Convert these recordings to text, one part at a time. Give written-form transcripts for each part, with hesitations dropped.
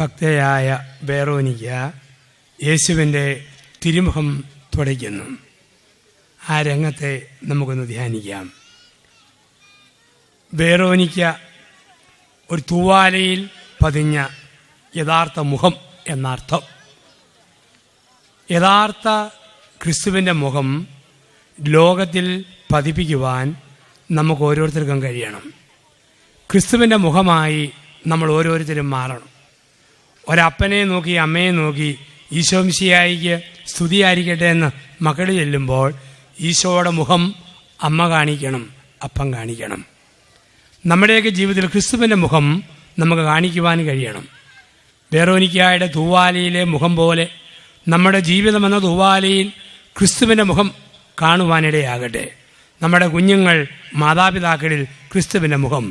ഭക്തയായ വേറോനിക്ക യേശുവിൻ്റെ തിരുമുഖം തുടയ്ക്കുന്നു. ആ രംഗത്തെ നമുക്കൊന്ന് ധ്യാനിക്കാം. വേറോനിക്ക ഒരു തൂവാലയിൽ പതിഞ്ഞ യഥാർത്ഥ മുഖം എന്നർത്ഥം. യഥാർത്ഥ ക്രിസ്തുവിൻ്റെ മുഖം ലോകത്തിൽ പതിപ്പിക്കുവാൻ നമുക്ക് ഓരോരുത്തർക്കും കഴിയണം. ക്രിസ്തുവിൻ്റെ മുഖമായി നമ്മൾ ഓരോരുത്തരും മാറണം. ഒരപ്പനെ നോക്കി അമ്മയെ നോക്കി ഈശോ മിശിഹായിക്ക് സ്തുതിയായിരിക്കട്ടെ എന്ന് മക്കൾ ചെല്ലുമ്പോൾ ഈശോയുടെ മുഖം അമ്മ കാണിക്കണം, അപ്പം കാണിക്കണം. നമ്മുടെയൊക്കെ ജീവിതത്തിൽ ക്രിസ്തുവിൻ്റെ മുഖം നമുക്ക് കാണിക്കുവാൻ കഴിയണം. വേറോനിക്കായുടെ തൂവാലയിലെ മുഖം പോലെ നമ്മുടെ ജീവിതമെന്ന തൂവാലയിൽ ക്രിസ്തുവിൻ്റെ മുഖം കാണുവാനിടയാകട്ടെ. നമ്മുടെ കുഞ്ഞുങ്ങൾ മാതാപിതാക്കളിൽ ക്രിസ്തുവിൻ്റെ മുഖം,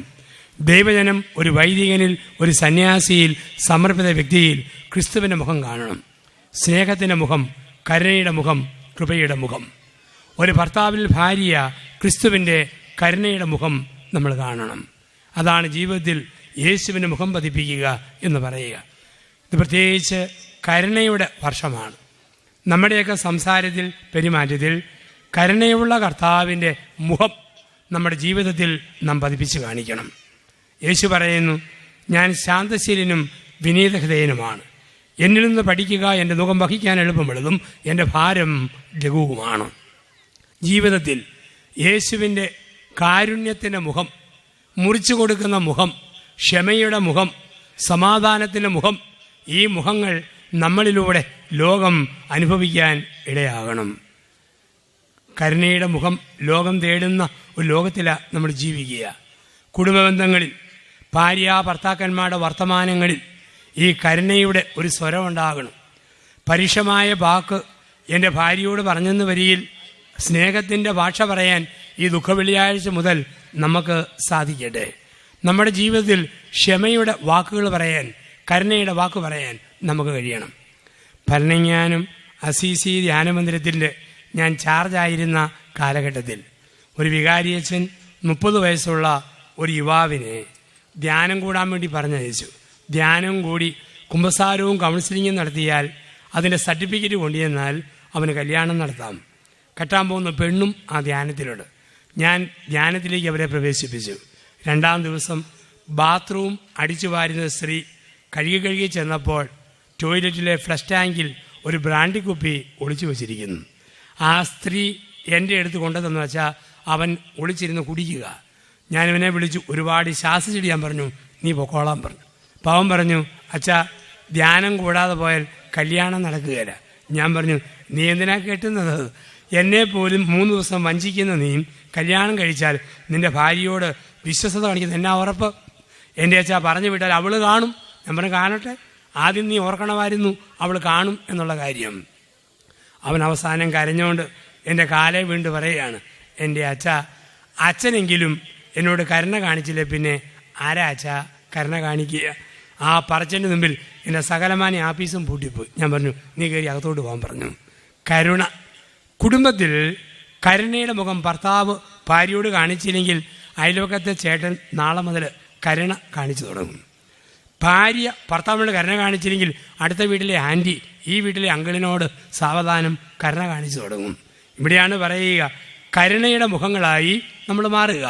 ദൈവജനം ഒരു വൈദികനിൽ, ഒരു സന്യാസിയിൽ, സമർപ്പിത വ്യക്തിയിൽ ക്രിസ്തുവിൻ്റെ മുഖം കാണണം. സ്നേഹത്തിൻ്റെ മുഖം, കരുണയുടെ മുഖം, കൃപയുടെ മുഖം. ഒരു ഭർത്താവിൽ ഭാര്യ ക്രിസ്തുവിൻ്റെ കരുണയുടെ മുഖം നമ്മൾ കാണണം. അതാണ് ജീവിതത്തിൽ യേശുവിൻ്റെ മുഖം പതിപ്പിക്കുക എന്ന് പറയുക. ഇത് പ്രത്യേകിച്ച് കരുണയുടെ വർഷമാണ്. നമ്മുടെയൊക്കെ സംസാരത്തിൽ, പെരുമാറ്റത്തിൽ കരുണയുള്ള കർത്താവിൻ്റെ മുഖം നമ്മുടെ ജീവിതത്തിൽ നാം പതിപ്പിച്ച് കാണിക്കണം. യേശു പറയുന്നു, ഞാൻ ശാന്തശീലനും വിനീതഹൃദയനുമാണ്. എന്നിൽ നിന്ന് പഠിക്കുക, എൻ്റെ മുഖം വഹിക്കാൻ എളുപ്പമുള്ളതും എൻ്റെ ഭാരം ലഘുവുമാണ്. ജീവിതത്തിൽ യേശുവിൻ്റെ കാരുണ്യത്തിൻ്റെ മുഖം, മുറിച്ചു കൊടുക്കുന്ന മുഖം, ക്ഷമയുടെ മുഖം, സമാധാനത്തിൻ്റെ മുഖം, ഈ മുഖങ്ങൾ നമ്മളിലൂടെ ലോകം അനുഭവിക്കാൻ ഇടയാകണം. കരുണയുടെ മുഖം ലോകം തേടുന്ന ഒരു ലോകത്തിലാണ് നമ്മൾ ജീവിക്കുക. കുടുംബബന്ധങ്ങളിൽ, ഭാര്യ ഭർത്താക്കന്മാരുടെ വർത്തമാനങ്ങളിൽ ഈ കരുണയുടെ ഒരു സ്വരമുണ്ടാകണം. പരുഷമായ വാക്ക് എൻ്റെ ഭാര്യയോട് പറഞ്ഞെന്ന് വരിയിൽ സ്നേഹത്തിൻ്റെ ഭാഷ പറയാൻ ഈ ദുഃഖവെള്ളിയാഴ്ച മുതൽ നമുക്ക് സാധിക്കട്ടെ. നമ്മുടെ ജീവിതത്തിൽ ക്ഷമയുടെ വാക്കുകൾ പറയാൻ, കരുണയുടെ വാക്ക് പറയാൻ നമുക്ക് കഴിയണം. ഭരണങ്ങാനം അസീസി ധ്യാനമന്ദിരത്തിൻ്റെ ഞാൻ ചാർജായിരുന്ന കാലഘട്ടത്തിൽ ഒരു വികാരിയച്ഛൻ 30 വയസ്സുള്ള ഒരു യുവാവിനെ ധ്യാനം കൂടാൻ വേണ്ടി പറഞ്ഞയച്ചു. ധ്യാനം കൂടി കുമ്പസാരവും കൗൺസിലിങ്ങും നടത്തിയാൽ അതിൻ്റെ സർട്ടിഫിക്കറ്റ് കൊണ്ടുചെന്നാൽ അവന് കല്യാണം നടത്താം. കെട്ടാൻ പോകുന്ന പെണ്ണും ആ ധ്യാനത്തിലുണ്ട്. ഞാൻ ധ്യാനത്തിലേക്ക് അവരെ പ്രവേശിപ്പിച്ചു. 2-ാം ദിവസം ബാത്റൂം അടിച്ചു വാരുന്ന സ്ത്രീ കഴുകി ചെന്നപ്പോൾ ടോയ്ലറ്റിലെ ഫ്ലഷ് ടാങ്കിൽ ഒരു ബ്രാൻഡി കുപ്പി ഒളിച്ചു വച്ചിരിക്കുന്നു. ആ സ്ത്രീ എൻ്റെ അടുത്ത് കൊണ്ടുതന്നു വെച്ചാൽ അവൻ ഒളിച്ചിരുന്ന് കുടിക്കുക. ഞാനിവനെ വിളിച്ചു ഒരുപാട് ശാസിച്ചിട്ട് ഞാൻ പറഞ്ഞു, നീ പൊക്കോളാൻ പറഞ്ഞു. അപ്പോൾ അവൻ പറഞ്ഞു, അച്ഛാ ധ്യാനം കൂടാതെ പോയാൽ കല്യാണം നടക്കുകയില്ല. ഞാൻ പറഞ്ഞു, നീ എന്തിനാ കെട്ടുന്നത്? എന്നെ പോലും 3 ദിവസം വഞ്ചിക്കുന്ന നീ കല്യാണം കഴിച്ചാൽ നിൻ്റെ ഭാര്യയോട് വിശ്വസത കാണിക്കുന്നത് എന്നാ ഉറപ്പ്? എൻ്റെ അച്ഛാ പറഞ്ഞു വിട്ടാൽ അവൾ കാണും. ഞാൻ പറഞ്ഞു, കാണട്ടെ, ആദ്യം നീ ഓർക്കണമായിരുന്നു അവൾ കാണും എന്നുള്ള കാര്യം. അവൻ അവസാനം കരഞ്ഞുകൊണ്ട് എൻ്റെ കാലെ വീണ്ട് പറയുകയാണ്, എൻ്റെ അച്ഛാ, അച്ഛനെങ്കിലും എന്നോട് കരുണ കാണിച്ചില്ലേ, പിന്നെ ആരാ അച്ഛാ കരുണ കാണിക്കുക? ആ പറച്ചൻ്റെ മുമ്പിൽ എൻ്റെ സകലമാനി ആഫീസും പൂട്ടിപ്പോയി. ഞാൻ പറഞ്ഞു, നീ കയറി അകത്തോട്ട് പോകാൻ പറഞ്ഞു. കരുണ. കുടുംബത്തിൽ കരുണയുടെ മുഖം ഭർത്താവ് ഭാര്യയോട് കാണിച്ചില്ലെങ്കിൽ അയൽവക്കത്തെ ചേട്ടൻ നാളെ മുതൽ കരുണ കാണിച്ചു തുടങ്ങും. ഭാര്യ ഭർത്താവിനോട് കരുണ കാണിച്ചില്ലെങ്കിൽ അടുത്ത വീട്ടിലെ ആൻറ്റി ഈ വീട്ടിലെ അങ്കിളിനോട് സാവധാനം കരുണ കാണിച്ചു തുടങ്ങും. ഇവിടെയാണ് പറയുക, കരുണയുടെ മുഖങ്ങളായി നമ്മൾ മാറുക.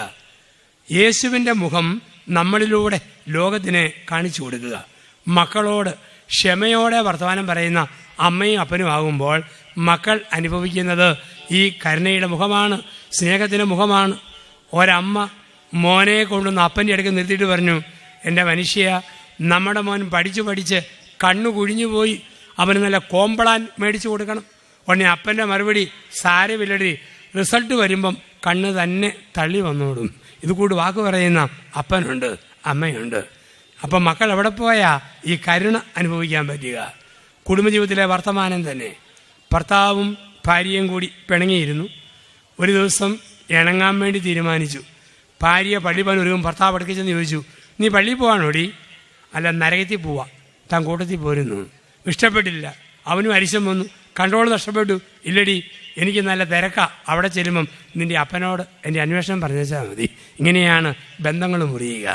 യേശുവിൻ്റെ മുഖം നമ്മളിലൂടെ ലോകത്തിന് കാണിച്ചു കൊടുക്കുക. മക്കളോട് ക്ഷമയോടെ വർത്തമാനം പറയുന്ന അമ്മയും അപ്പനും ആകുമ്പോൾ മക്കൾ അനുഭവിക്കുന്നത് ഈ കരുണയുടെ മുഖമാണ്, സ്നേഹത്തിൻ്റെ മുഖമാണ്. ഒരമ്മ മോനെ കൊണ്ടുവന്ന് അപ്പൻ്റെ അടുക്ക് നിർത്തിയിട്ട് പറഞ്ഞു, എൻ്റെ മനുഷ്യ, നമ്മുടെ മോൻ പഠിച്ച് കണ്ണു കുഴിഞ്ഞു പോയി, അവന് നല്ല കോമ്പളാൻ മേടിച്ചു കൊടുക്കണം. ഉടനെ അപ്പൻ്റെ മറുപടി, സാരമില്ലടി, റിസൾട്ട് വരുമ്പം കണ്ണ് തന്നെ തള്ളി വന്നോടും. ഇത് കൂടി വാക്ക് പറയുന്ന അപ്പനുണ്ട്, അമ്മയുണ്ട്. അപ്പം മക്കൾ എവിടെ പോയാൽ ഈ കരുണ അനുഭവിക്കാൻ പറ്റുക? കുടുംബജീവിതത്തിലെ വർത്തമാനം തന്നെ. ഭർത്താവും ഭാര്യയും കൂടി പിണങ്ങിയിരുന്നു. ഒരു ദിവസം ഇണങ്ങാൻ വേണ്ടി തീരുമാനിച്ചു. ഭാര്യ പള്ളി പോകാൻ ഒരുങ്ങും. ഭർത്താവ് അടുക്കിച്ചെന്ന് ചോദിച്ചു, നീ പള്ളിയിൽ പോവാണോടി? അല്ല, നരകത്തിൽ പോവാ. താൻ കൂട്ടത്തിൽ പോരുന്നു. ഇഷ്ടപ്പെട്ടില്ല. അവനും അരിശം വന്നു. കൺട്രോൾ നഷ്ടപ്പെട്ടു. ഇല്ലടി, എനിക്ക് നല്ല തിരക്കാ, അവിടെ ചെല്ലുമ്പം നിൻ്റെ അപ്പനോട് എൻ്റെ അന്വേഷണം പറഞ്ഞാൽ മതി. ഇങ്ങനെയാണ് ബന്ധങ്ങൾ മുറിയുക.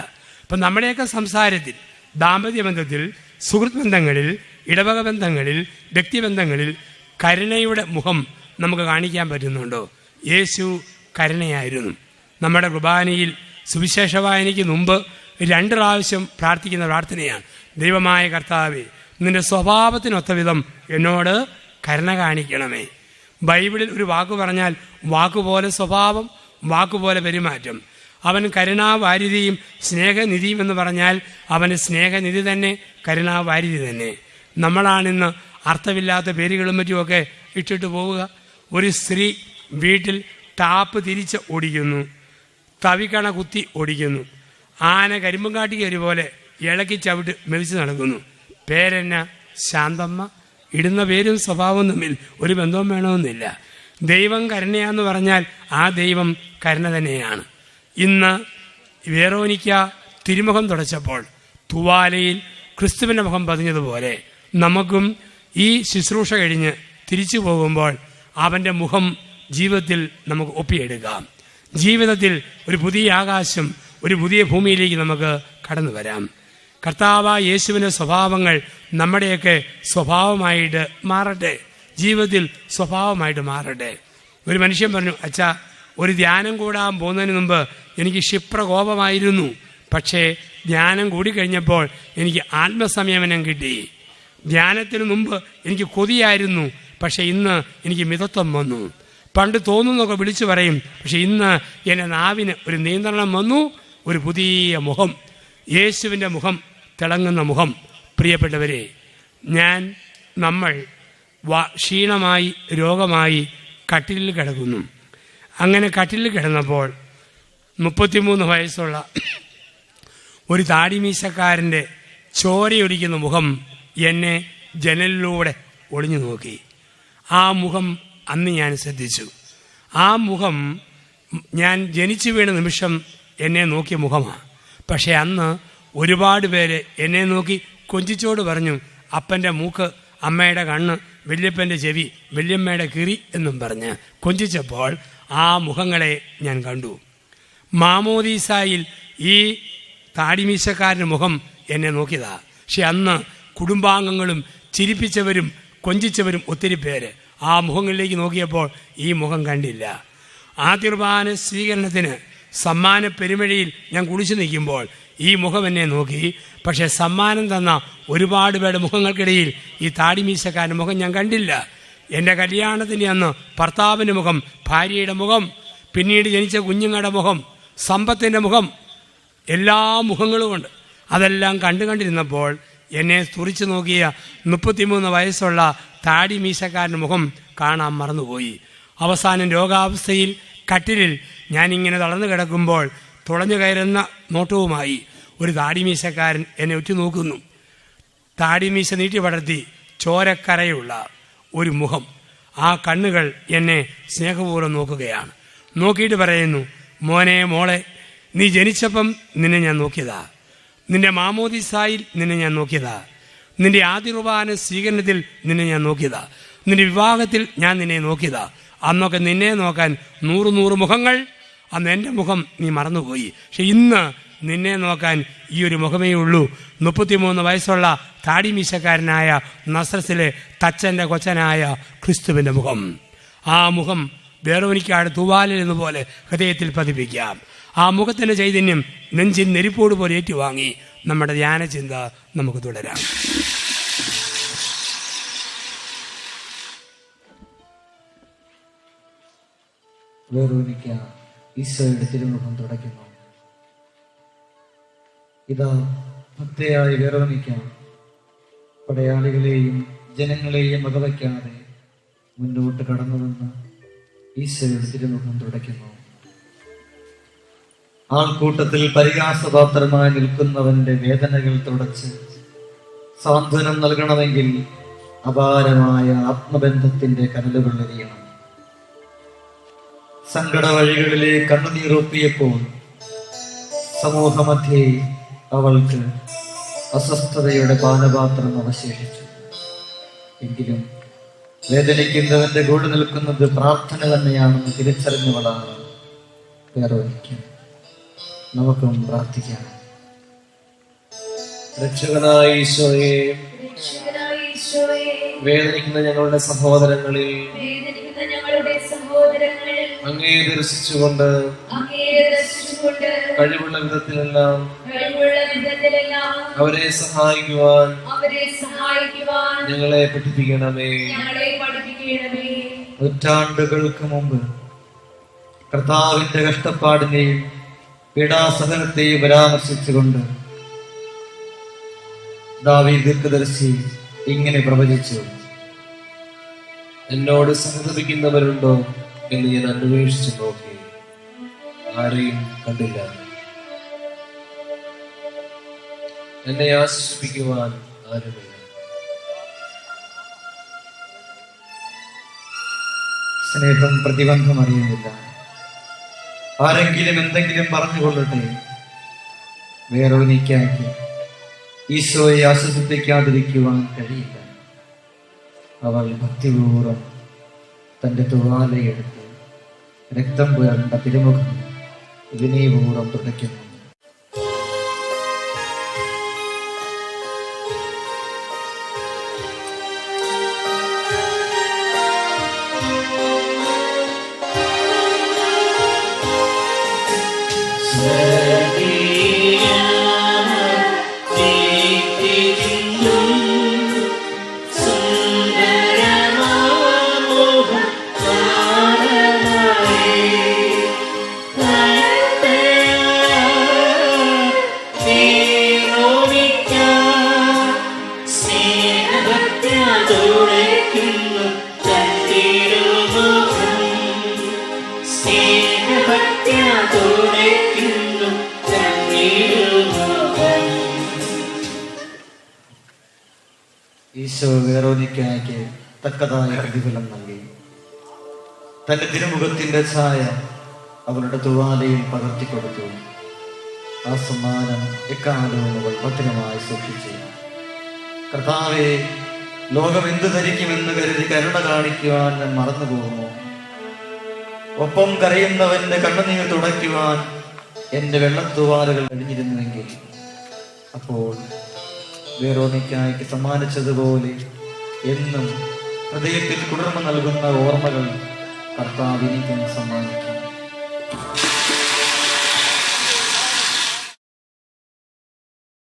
അപ്പം നമ്മുടെയൊക്കെ സംസാരത്തിൽ, ദാമ്പത്യ ബന്ധത്തിൽ സുഹൃത്ത് ബന്ധങ്ങളിൽ, ഇടവക ബന്ധങ്ങളിൽ, വ്യക്തിബന്ധങ്ങളിൽ കരുണയുടെ മുഖം നമുക്ക് കാണിക്കാൻ പറ്റുന്നുണ്ടോ? യേശു കരുണയായിരുന്നു. നമ്മുടെ കുർബാനയിൽ സുവിശേഷ വായനയ്ക്ക് മുമ്പ് 2 പ്രാവശ്യം പ്രാർത്ഥിക്കുന്ന പ്രാർത്ഥനയാണ്, ദൈവമായ കർത്താവേ, നിന്റെ സ്വഭാവത്തിനൊത്ത വിധം എന്നോട് കരുണ കാണിക്കണമേ. ബൈബിളിൽ ഒരു വാക്ക് പറഞ്ഞാൽ വാക്കുപോലെ സ്വഭാവം, വാക്കുപോലെ പെരുമാറ്റം. അവൻ കരുണാവാരിധിയും സ്നേഹനിധിയും എന്ന് പറഞ്ഞാൽ അവന് സ്നേഹനിധി തന്നെ, കരുണാവാരിധി തന്നെ. നമ്മളാണിന്ന് അർത്ഥമില്ലാത്ത പേരുകളും മറ്റുമൊക്കെ ഇട്ടിട്ട് പോവുക. ഒരു സ്ത്രീ വീട്ടിൽ ടാപ്പ് തിരിച്ച് ഓടിക്കുന്നു, തവിക്കണ കുത്തി ഓടിക്കുന്നു, ആന കരിമ്പും കാട്ടി കയറി പോലെ ഇളക്കി ചവിട്ട് മെതിച്ച് നടക്കുന്നു. പേരെന്ന? ശാന്തമ്മ. ഇടുന്ന പേരും സ്വഭാവവും തമ്മിൽ ഒരു ബന്ധവും വേണമെന്നില്ല. ദൈവം കരുണയാന്ന് പറഞ്ഞാൽ ആ ദൈവം കരുണ തന്നെയാണ്. ഇന്ന് വെറോനിക്ക തിരുമുഖം തുടച്ചപ്പോൾ തുവാലയിൽ ക്രിസ്തുവിൻ്റെ മുഖം പതിഞ്ഞതുപോലെ നമുക്കും ഈ ശുശ്രൂഷ കഴിഞ്ഞ് തിരിച്ചു പോകുമ്പോൾ അവൻ്റെ മുഖം ജീവിതത്തിൽ നമുക്ക് ഒപ്പിയെടുക്കാം. ജീവിതത്തിൽ ഒരു പുതിയ ആകാശം, ഒരു പുതിയ ഭൂമിയിലേക്ക് നമുക്ക് കടന്നു വരാം. കർത്താവായ യേശുവിൻ്റെ സ്വഭാവങ്ങൾ നമ്മുടെയൊക്കെ സ്വഭാവമായിട്ട് മാറട്ടെ, ജീവിതത്തിൽ സ്വഭാവമായിട്ട് മാറട്ടെ. ഒരു മനുഷ്യൻ പറഞ്ഞു, അച്ഛാ, ഒരു ധ്യാനം കൂടാൻ പോകുന്നതിന് മുമ്പ് എനിക്ക് ക്ഷിപ്രകോപമായിരുന്നു, പക്ഷേ ധ്യാനം കൂടിക്കഴിഞ്ഞപ്പോൾ എനിക്ക് ആത്മസംയമനം കിട്ടി. ധ്യാനത്തിന് മുമ്പ് എനിക്ക് കൊതിയായിരുന്നു, പക്ഷെ ഇന്ന് എനിക്ക് മിതത്വം വന്നു. പണ്ട് തോന്നുന്നൊക്കെ വിളിച്ചു പറയും, പക്ഷെ ഇന്ന് എൻ്റെ നാവിന് ഒരു നിയന്ത്രണം വന്നു. ഒരു പുതിയ മുഖം, യേശുവിൻ്റെ മുഖം, തിളങ്ങുന്ന മുഖം. പ്രിയപ്പെട്ടവരെ, നമ്മൾ ക്ഷീണമായി രോഗമായി കട്ടിലിൽ കിടക്കുന്നു. അങ്ങനെ കട്ടിലിൽ കിടന്നപ്പോൾ 33 വയസ്സുള്ള ഒരു താടിമീശക്കാരൻ്റെ ചോരയൊലിക്കുന്ന മുഖം എന്നെ ജനലിലൂടെ ഒളിഞ്ഞു നോക്കി. ആ മുഖം അന്ന് ഞാൻ ശ്രദ്ധിച്ചു. ആ മുഖം ഞാൻ ജനിച്ചു വീണ നിമിഷം എന്നെ നോക്കിയ മുഖമാണ്. പക്ഷേ അന്ന് ഒരുപാട് പേര് എന്നെ നോക്കി കൊഞ്ചിച്ചോട് പറഞ്ഞു, അപ്പൻ്റെ മൂക്ക്, അമ്മയുടെ കണ്ണ്, വല്യപ്പൻ്റെ ചെവി, വല്യമ്മയുടെ കിറി എന്നും പറഞ്ഞ് കൊഞ്ചിച്ചപ്പോൾ ആ മുഖങ്ങളെ ഞാൻ കണ്ടു. മാമോദീസായിൽ ഈ താടിമീശക്കാരൻ്റെ മുഖം എന്നെ നോക്കിയതാ. പക്ഷെ അന്ന് കുടുംബാംഗങ്ങളും ചിരിപ്പിച്ചവരും കൊഞ്ചിച്ചവരും ഒത്തിരി പേര് ആ മുഖങ്ങളിലേക്ക് നോക്കിയപ്പോൾ ഈ മുഖം കണ്ടില്ല. ആദ്യ കുർബാന സ്വീകരണത്തിന് സമ്മാന പെരുമഴയിൽ ഞാൻ കുളിച്ചു നിൽക്കുമ്പോൾ ഈ മുഖം എന്നെ നോക്കി. പക്ഷേ സമ്മാനം തന്ന ഒരുപാട് പേരുടെ മുഖങ്ങൾക്കിടയിൽ ഈ താടിമീശക്കാരൻ്റെ മുഖം ഞാൻ കണ്ടില്ല. എൻ്റെ കല്യാണത്തിൻ്റെ അന്ന് ഭർത്താവിൻ്റെ മുഖം, ഭാര്യയുടെ മുഖം, പിന്നീട് ജനിച്ച കുഞ്ഞുങ്ങളുടെ മുഖം, സമ്പത്തിൻ്റെ മുഖം, എല്ലാ മുഖങ്ങളുമുണ്ട്. അതെല്ലാം കണ്ടിരുന്നപ്പോൾ എന്നെ തുറിച്ചു നോക്കിയ 33 വയസ്സുള്ള താടിമീശക്കാരൻ്റെ മുഖം കാണാൻ മറന്നുപോയി. അവസാനം രോഗാവസ്ഥയിൽ കട്ടിലിൽ ഞാനിങ്ങനെ തളർന്നു കിടക്കുമ്പോൾ തുളഞ്ഞു കയറുന്ന നോട്ടവുമായി ഒരു താടിമീശക്കാരൻ എന്നെ ഉറ്റുനോക്കുന്നു. താടിമീശ നീട്ടി പടർത്തി ചോരക്കരയുള്ള ഒരു മുഖം, ആ കണ്ണുകൾ എന്നെ സ്നേഹപൂർവ്വം നോക്കുകയാണ്. നോക്കിയിട്ട് പറയുന്നു, മോനെ, മോളെ, നീ ജനിച്ചപ്പം നിന്നെ ഞാൻ നോക്കിയതാ, നിന്റെ മാമോദീസായിൽ നിന്നെ ഞാൻ നോക്കിയതാ, നിന്റെ ആദ്യ കുർബാന സ്വീകരണത്തിൽ നിന്നെ ഞാൻ നോക്കിയതാ, നിന്റെ വിവാഹത്തിൽ ഞാൻ നിന്നെ നോക്കിയതാ. അന്നൊക്കെ നിന്നെ നോക്കാൻ 100 മുഖങ്ങൾ. അന്ന് എൻ്റെ മുഖം നീ മറന്നുപോയി. പക്ഷെ ഇന്ന് നിന്നെ നോക്കാൻ ഈ ഒരു മുഖമേ ഉള്ളൂ. 33 വയസ്സുള്ള താടിമീശക്കാരനായ നസ്രത്തിലെ തച്ചൻ്റെ കൊച്ചനായ ക്രിസ്തുവിൻ്റെ മുഖം. ആ മുഖം വെറോനിക്കയുടെ തൂവാലിൽ എന്നപോലെ ഹൃദയത്തിൽ പതിപ്പിക്കാം. ആ മുഖത്തിൻ്റെ ചൈതന്യം നെഞ്ചിൻ നെരിപ്പോട് പോലെ ഏറ്റുവാങ്ങി നമ്മുടെ ധ്യാനചിന്ത നമുക്ക് തുടരാം. വെറോനിക്ക ഈശോയുടെ തിരുമുഖം തുടയ്ക്കുന്നു. ഇതാ ഭക്തയായ വെറോനിക്ക പടയാളികളെയും ജനങ്ങളെയും വകവയ്ക്കാതെ മുന്നോട്ട് കടന്നു വന്ന് ഈശോയുടെ തിരുമുഖം തുടയ്ക്കുന്നു. ആൾക്കൂട്ടത്തിൽ പരിഹാസപാത്രമായി നിൽക്കുന്നവന്റെ വേദനകൾ തുടച്ച് സാന്ത്വനം നൽകണമെങ്കിൽ അപാരമായ ആത്മബന്ധത്തിന്റെ കനലുകൾ എറിയണം. സങ്കട വഴികളിലെ കണ്ണുനീറൊപ്പിയപ്പോൾ സമൂഹമധ്യേ അവൾക്ക് അസ്വസ്ഥതയുടെ പാനപാത്രം അവശേഷിച്ചു. എങ്കിലും വേദനിക്കുന്നവന്റെ കൂടെ നിൽക്കുന്നത് പ്രാർത്ഥന തന്നെയാണെന്ന് തിരിച്ചറിഞ്ഞവളാണ് വെറോനിക്ക. നമുക്കും പ്രാർത്ഥിക്കാം. രക്ഷകനായ ഈശോയെ, വേദനിക്കുന്ന ഞങ്ങളുടെ സഹോദരങ്ങളിൽ അങ്ങേ ദർശിച്ചുകൊണ്ട് കഴിവുള്ള വിധത്തിലെല്ലാം അവരെ സഹായിക്കുവാൻ ഞങ്ങളെ പഠിപ്പിക്കണമേ. നൂറ്റാണ്ടുകൾക്ക് മുമ്പ് കർത്താവിന്റെ കഷ്ടപ്പാടിനെയും പീഡാസഹനത്തെയും പരാമർശിച്ചുകൊണ്ട് ദാവീദ് ദീർഘദർശി ഇങ്ങനെ പ്രവചിച്ചു: എന്നോട് സഹതപിക്കുന്നവരുണ്ടോ എന്ന് ഞാൻ അന്വേഷിച്ചു നോക്കി, ആരെയും കണ്ടില്ല. എന്നെ ആശ്വസിപ്പിക്കുവാൻ ആരുമില്ല. സ്നേഹം പ്രതിബന്ധം അറിയുന്നില്ല. ആരെങ്കിലും എന്തെങ്കിലും പറഞ്ഞുകൊള്ളട്ടെ, വേറൊനിക്കാക്കി ഈശോയെ ആശ്വസിപ്പിക്കാതിരിക്കുവാൻ കഴിയില്ല. അവൾ ഭക്തിപൂർവ്വം തന്റെ തുവാലയെടുത്ത് രക്തം പുരണ്ട തിരുമുഖം വിനയപൂർവ്വം തുടയ്ക്കുന്നു. ഈശോ വേറോനിക്കായ്ക്ക് തക്കതായ പ്രതിഫലം നൽകി. തന്റെ തിരുമുഖത്തിന്റെ ഛായ അവളുടെ തുവാലയിൽ പകർത്തിക്കൊടുത്തു. ആ സമ്മാനം എക്കാലവും അവൾ ഭദ്രമായി സൂക്ഷിച്ചു. കർത്താവെ, ലോകം എന്തു ധരിക്കുമെന്ന് കരുതി കരുണ കാണിക്കുവാൻ ഞാൻ മറന്നുപോകുമോ? ഒപ്പം കരയുന്നവന്റെ കണ്ണുനീർ തുടയ്ക്കുവാൻ എന്റെ വെള്ളത്തുവാലുകൾ കഴിഞ്ഞിരുന്നുവെങ്കിൽ അപ്പോൾ വേറോനിക്കായ്ക്ക് സമ്മാനിച്ചതുപോലെ എന്നും ഹൃദയത്തിൽ കുളിർമ നൽകുന്ന ഓർമ്മകൾ കർത്താവ് എനിക്കും സമ്മാനിക്കും.